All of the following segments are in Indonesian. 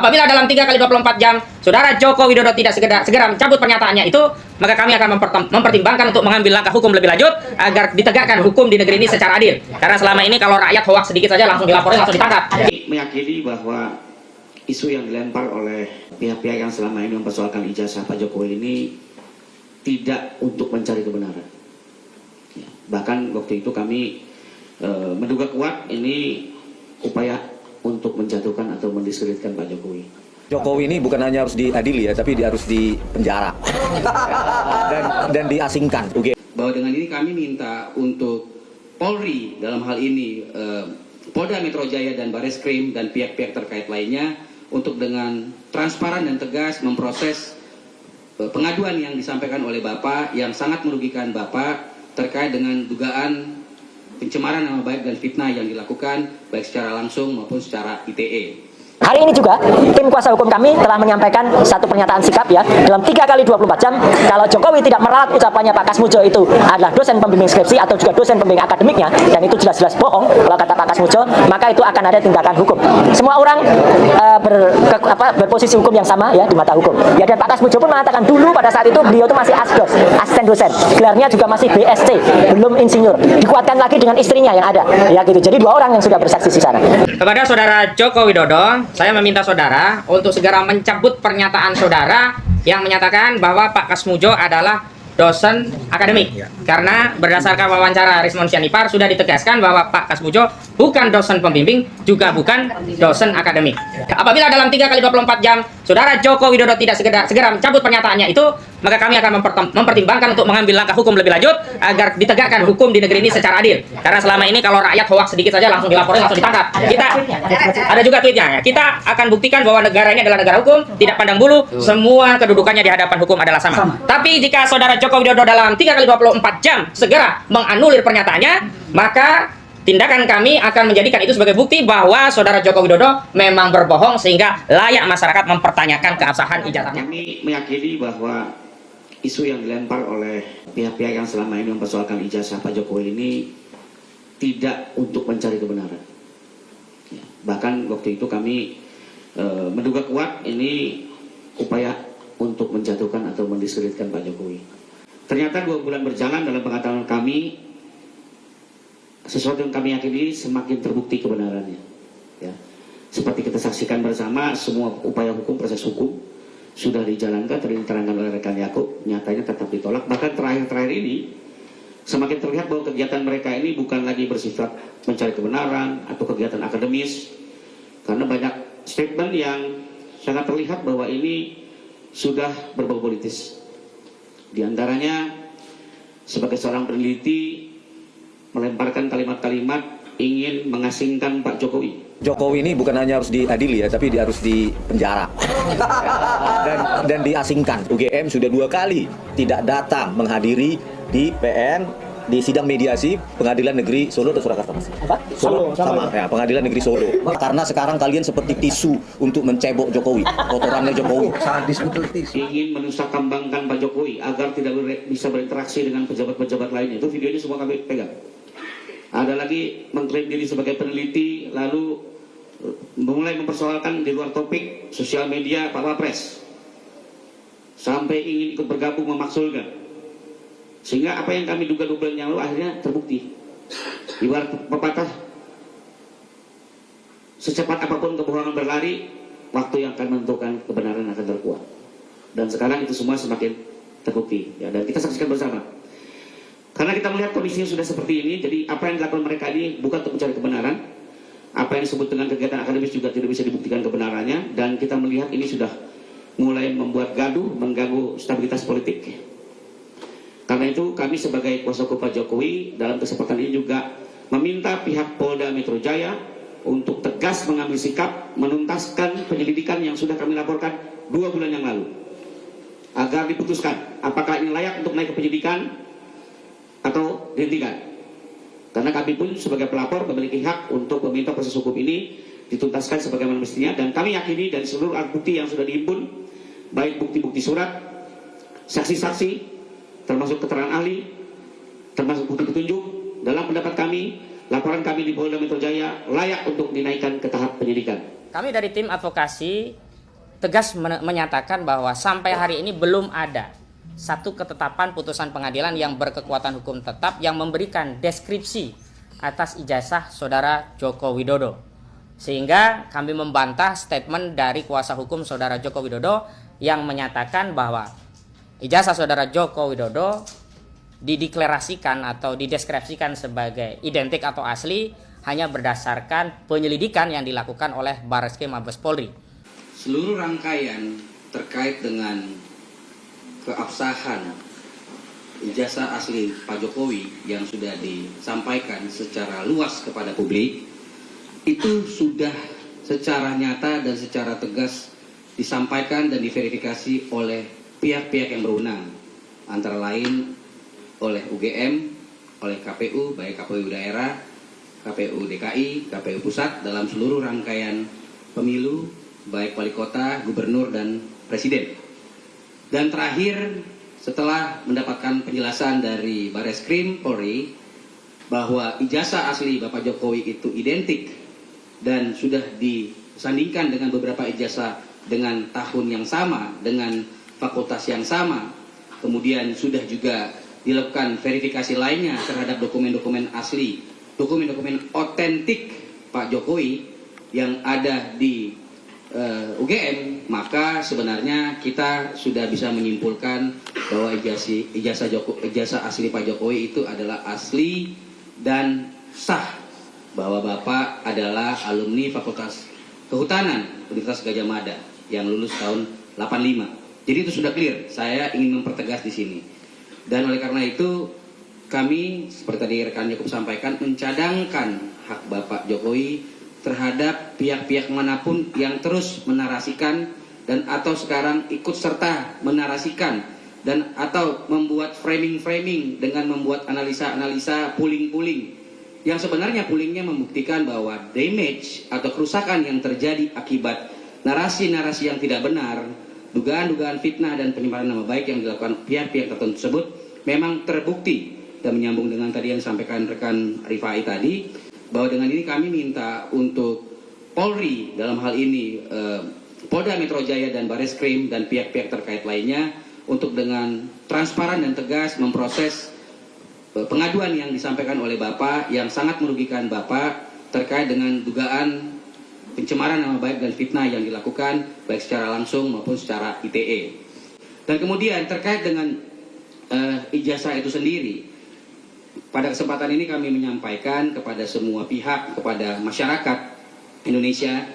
Apabila dalam 3 kali 24 jam Saudara Joko Widodo tidak segera mencabut pernyataannya itu, maka kami akan mempertimbangkan untuk mengambil langkah hukum lebih lanjut agar ditegakkan hukum di negeri ini secara adil. Karena selama ini kalau rakyat hoaks sedikit saja langsung dilaporin, langsung ditangkap. Meyakini bahwa isu yang dilempar oleh pihak-pihak yang selama ini mempersoalkan ijazah Pak Jokowi ini tidak untuk mencari kebenaran. Ya, bahkan waktu itu kami menduga kuat ini upaya untuk menjatuhkan atau mendiskreditkan Pak Jokowi. Jokowi ini bukan hanya harus diadili ya, tapi harus dipenjara dan diasingkan. Bahwa dengan ini kami minta untuk Polri dalam hal ini Polda Metro Jaya dan Bareskrim dan pihak-pihak terkait lainnya untuk dengan transparan dan tegas memproses pengaduan yang disampaikan oleh Bapak yang sangat merugikan Bapak terkait dengan dugaan pencemaran nama baik dan fitnah yang dilakukan baik secara langsung maupun secara ITE. Hari ini juga tim kuasa hukum kami telah menyampaikan satu pernyataan sikap ya dalam 3 kali 24 jam kalau Jokowi tidak meralat ucapannya Pak Kasmujo itu adalah dosen pembimbing skripsi atau juga dosen pembimbing akademiknya dan itu jelas-jelas bohong kalau kata Pak Kasmujo, maka itu akan ada tindakan hukum. Semua orang berposisi hukum yang sama ya di mata hukum. Ya, dan Pak Kasmujo pun mengatakan dulu pada saat itu beliau itu masih asdos, asisten dosen. Gelarnya juga masih BSc, belum insinyur. Dikuatkan lagi dengan istrinya yang ada. Ya gitu. Jadi 2 orang yang sudah bersaksi di sana. Kepada Saudara Joko Widodo, saya meminta saudara untuk segera mencabut pernyataan saudara yang menyatakan bahwa Pak Kasmujo adalah dosen akademik. Karena berdasarkan wawancara Rismon Sianipar sudah ditegaskan bahwa Pak Kasmujo bukan dosen pembimbing, juga bukan dosen akademik. Apabila dalam 3 kali 24 jam Saudara Joko Widodo tidak segera mencabut pernyataannya itu, maka kami akan mempertimbangkan untuk mengambil langkah hukum lebih lanjut agar ditegakkan hukum di negeri ini secara adil. Karena selama ini kalau rakyat hoaks sedikit saja langsung dilaporin, langsung ditangkap. Kita ada juga tweetnya ya. Kita akan buktikan bahwa negara ini adalah negara hukum, tidak pandang bulu, semua kedudukannya di hadapan hukum adalah sama. Tapi jika Saudara Joko Widodo dalam 3 kali 24 jam segera menganulir pernyataannya, maka tindakan kami akan menjadikan itu sebagai bukti bahwa Saudara Joko Widodo memang berbohong sehingga layak masyarakat mempertanyakan keabsahan ijazahnya. Kami meyakini bahwa isu yang dilempar oleh pihak-pihak yang selama ini mempersoalkan ijazah Pak Jokowi ini tidak untuk mencari kebenaran. Ya, bahkan waktu itu kami menduga kuat ini upaya untuk menjatuhkan atau mendiskreditkan Pak Jokowi. Ternyata 2 bulan berjalan dalam pengetahuan kami, sesuatu yang kami yakini semakin terbukti kebenarannya. Ya. Seperti kita saksikan bersama, semua upaya hukum, proses hukum sudah dijalankan, tadi diterangkan oleh rekan Yakub, nyatanya tetap ditolak. Bahkan terakhir-terakhir ini semakin terlihat bahwa kegiatan mereka ini bukan lagi bersifat mencari kebenaran atau kegiatan akademis, karena banyak statement yang sangat terlihat bahwa ini sudah berbau politis. Di antaranya sebagai seorang peneliti melemparkan kalimat-kalimat ingin mengasingkan Pak Jokowi. Jokowi ini bukan hanya harus diadili ya, tapi harus dipenjara dan diasingkan. UGM sudah 2 kali tidak datang menghadiri di PN di sidang mediasi Pengadilan Negeri Solo atau Surakarta, Mas? Apa? Solo sama ya, Pengadilan Negeri Solo. Karena sekarang kalian seperti tisu untuk mencebok Jokowi, kotorannya Jokowi. Sadis betul tisu. Ingin menusakambangkan Pak Jokowi agar tidak bisa berinteraksi dengan pejabat-pejabat lainnya. Itu videonya semua kami pegang. Ada lagi mengklaim diri sebagai peneliti, lalu mulai mempersoalkan di luar topik sosial media Pak Wapres, sampai ingin ikut bergabung memaksulkan. Sehingga apa yang kami duga 2 bulan yang lalu akhirnya terbukti. Ibarat pepatah, secepat apapun kebohongan berlari, waktu yang akan menentukan kebenaran akan terkuak. Dan sekarang itu semua semakin terbukti. Ya, dan kita saksikan bersama. Karena kita melihat kondisinya sudah seperti ini, jadi apa yang dilakukan mereka ini bukan untuk mencari kebenaran. Apa yang disebut dengan kegiatan akademis juga tidak bisa dibuktikan kebenarannya. Dan kita melihat ini sudah mulai membuat gaduh, mengganggu stabilitas politik. Karena itu kami sebagai kuasa hukum Pak Jokowi dalam kesempatan ini juga meminta pihak Polda Metro Jaya untuk tegas mengambil sikap menuntaskan penyelidikan yang sudah kami laporkan 2 bulan yang lalu. Agar diputuskan apakah ini layak untuk naik ke penyidikan atau dihentikan. Karena kami pun sebagai pelapor memiliki hak untuk meminta proses hukum ini dituntaskan sebagaimana mestinya, dan kami yakini dari seluruh alat bukti yang sudah dihimpun, baik bukti-bukti surat, saksi-saksi, termasuk keterangan ahli, termasuk bukti petunjuk, dalam pendapat kami, laporan kami di Polda Metro Jaya layak untuk dinaikkan ke tahap penyidikan. Kami dari tim advokasi tegas menyatakan bahwa sampai hari ini belum ada satu ketetapan putusan pengadilan yang berkekuatan hukum tetap yang memberikan deskripsi atas ijazah saudara Joko Widodo. Sehingga kami membantah statement dari kuasa hukum saudara Joko Widodo yang menyatakan bahwa ijazah saudara Joko Widodo dideklarasikan atau dideskripsikan sebagai identik atau asli hanya berdasarkan penyelidikan yang dilakukan oleh Barreskrim Mabes Polri. Seluruh rangkaian terkait dengan keabsahan ijazah asli Pak Jokowi yang sudah disampaikan secara luas kepada publik itu sudah secara nyata dan secara tegas disampaikan dan diverifikasi oleh pihak-pihak yang berwenang, antara lain oleh UGM, oleh KPU, baik KPU daerah, KPU DKI, KPU pusat dalam seluruh rangkaian pemilu, baik wali kota, gubernur, dan presiden. Dan terakhir, setelah mendapatkan penjelasan dari Barreskrim Polri bahwa ijazah asli Bapak Jokowi itu identik dan sudah disandingkan dengan beberapa ijazah dengan tahun yang sama, dengan fakultas yang sama, kemudian sudah juga dilakukan verifikasi lainnya terhadap dokumen-dokumen asli, dokumen-dokumen otentik Pak Jokowi yang ada di UGM, maka sebenarnya kita sudah bisa menyimpulkan bahwa ijazah asli Pak Jokowi itu adalah asli dan sah, bahwa Bapak adalah alumni Fakultas Kehutanan Universitas Gadjah Mada yang lulus tahun 85. Jadi itu sudah clear. Saya ingin mempertegas di sini. Dan oleh karena itu kami seperti tadi rekan Jakob sampaikan mencadangkan hak Bapak Jokowi terhadap pihak-pihak manapun yang terus menarasikan dan atau sekarang ikut serta menarasikan dan atau membuat framing-framing dengan membuat analisa-analisa puling-puling yang sebenarnya pulingnya membuktikan bahwa damage atau kerusakan yang terjadi akibat narasi-narasi yang tidak benar, dugaan-dugaan fitnah dan penyebaran nama baik yang dilakukan pihak-pihak tertentu tersebut memang terbukti. Dan menyambung dengan tadi yang disampaikan rekan Rifai tadi, bahwa dengan ini kami minta untuk Polri dalam hal ini Polda Metro Jaya dan Barreskrim dan pihak-pihak terkait lainnya untuk dengan transparan dan tegas memproses pengaduan yang disampaikan oleh Bapak yang sangat merugikan Bapak terkait dengan dugaan pencemaran nama baik dan fitnah yang dilakukan baik secara langsung maupun secara ITE. Dan kemudian terkait dengan ijazah itu sendiri, pada kesempatan ini kami menyampaikan kepada semua pihak, kepada masyarakat Indonesia,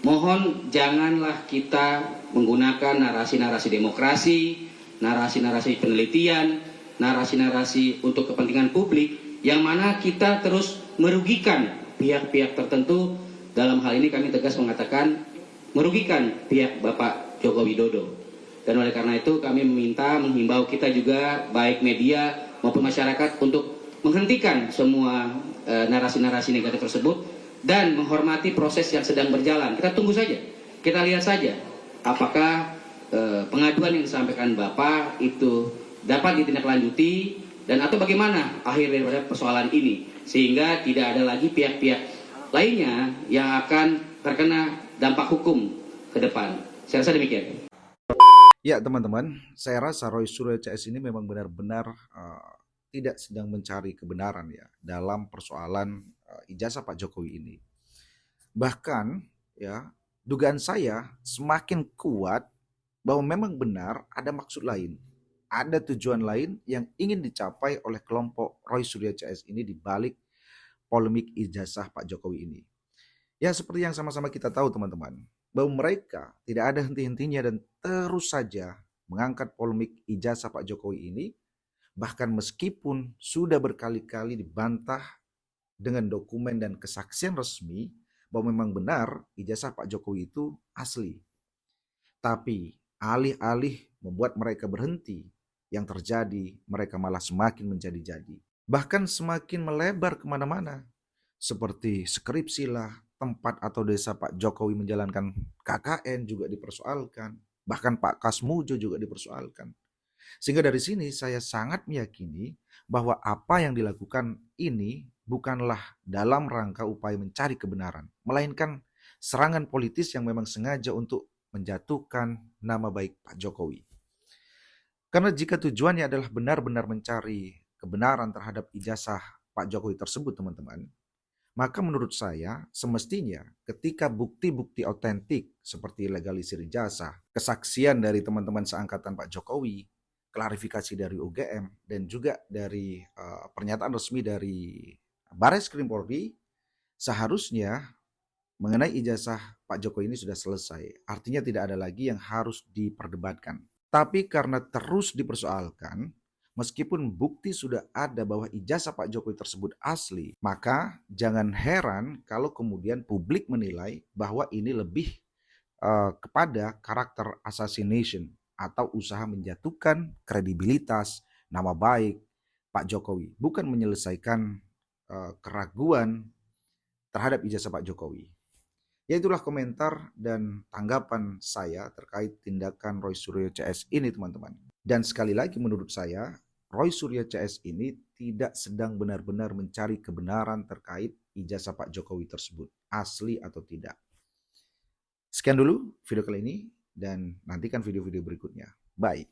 mohon janganlah kita menggunakan narasi-narasi demokrasi, narasi-narasi penelitian, narasi-narasi untuk kepentingan publik, yang mana kita terus merugikan pihak-pihak tertentu. Dalam hal ini kami tegas mengatakan merugikan pihak Bapak Joko Widodo. Dan oleh karena itu kami menghimbau kita juga, baik media maupun masyarakat, untuk menghentikan semua narasi-narasi negatif tersebut dan menghormati proses yang sedang berjalan. Kita tunggu saja, kita lihat saja apakah pengaduan yang disampaikan Bapak itu dapat ditindaklanjuti dan atau bagaimana akhir daripada persoalan ini, sehingga tidak ada lagi pihak-pihak lainnya yang akan terkena dampak hukum ke depan. Saya rasa demikian. Ya teman-teman, saya rasa Roy Suryo CS ini memang benar-benar tidak sedang mencari kebenaran ya dalam persoalan ijazah Pak Jokowi ini. Bahkan ya, dugaan saya semakin kuat bahwa memang benar ada maksud lain, ada tujuan lain yang ingin dicapai oleh kelompok Roy Suryo CS ini di balik polemik ijazah Pak Jokowi ini. Ya seperti yang sama-sama kita tahu teman-teman, bahwa mereka tidak ada henti-hentinya dan terus saja mengangkat polemik ijazah Pak Jokowi ini, bahkan meskipun sudah berkali-kali dibantah dengan dokumen dan kesaksian resmi bahwa memang benar ijazah Pak Jokowi itu asli. Tapi alih-alih membuat mereka berhenti, yang terjadi mereka malah semakin menjadi-jadi. Bahkan semakin melebar kemana-mana. Seperti skripsi lah, tempat atau desa Pak Jokowi menjalankan KKN juga dipersoalkan. Bahkan Pak Kasmujo juga dipersoalkan. Sehingga dari sini saya sangat meyakini bahwa apa yang dilakukan ini bukanlah dalam rangka upaya mencari kebenaran, melainkan serangan politis yang memang sengaja untuk menjatuhkan nama baik Pak Jokowi. Karena jika tujuannya adalah benar-benar mencari kebenaran terhadap ijazah Pak Jokowi tersebut, teman-teman, maka menurut saya semestinya ketika bukti-bukti otentik seperti legalisir ijazah, kesaksian dari teman-teman seangkatan Pak Jokowi, klarifikasi dari UGM, dan juga dari pernyataan resmi dari Barreskrim Polri, seharusnya mengenai ijazah Pak Jokowi ini sudah selesai. Artinya tidak ada lagi yang harus diperdebatkan. Tapi karena terus dipersoalkan, meskipun bukti sudah ada bahwa ijazah Pak Jokowi tersebut asli, maka jangan heran kalau kemudian publik menilai bahwa ini lebih kepada karakter assassination atau usaha menjatuhkan kredibilitas, nama baik Pak Jokowi, bukan menyelesaikan keraguan terhadap ijazah Pak Jokowi. Ya, itulah komentar dan tanggapan saya terkait tindakan Roy Suryo CS ini, teman-teman. Dan sekali lagi menurut saya, Roy Suryo CS ini tidak sedang benar-benar mencari kebenaran terkait ijazah Pak Jokowi tersebut, asli atau tidak. Sekian dulu video kali ini, dan nantikan video-video berikutnya. Bye.